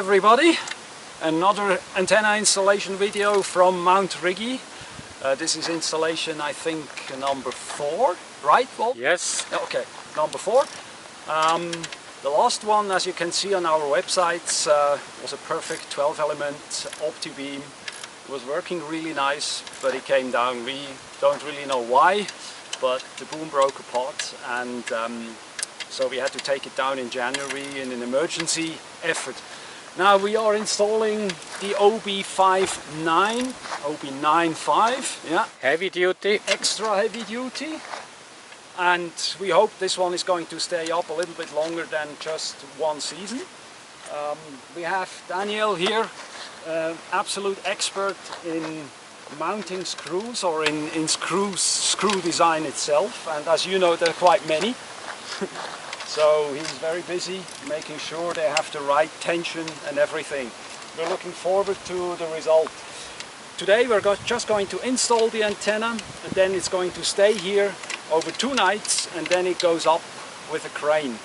everybody, another antenna installation video from Mount Rigi. This is installation I think number 4, right Bob? Yes. Okay, number 4. The last one, as you can see on our websites, was a perfect 12 element OptiBeam. It was working really nice, but it came down. We don't really know why, but the boom broke apart, and so we had to take it down in January in an emergency effort. Now we are installing the OB9-5, yeah. Heavy duty. Extra heavy duty. And we hope this one is going to stay up a little bit longer than just one season. We have Daniel here, absolute expert in mounting screws or in screw design itself, and as you know there are quite many. So he's very busy making sure they have the right tension and everything. We're looking forward to the result. Today we're just going to install the antenna, and then it's going to stay here over 2 nights, and then it goes up with a crane.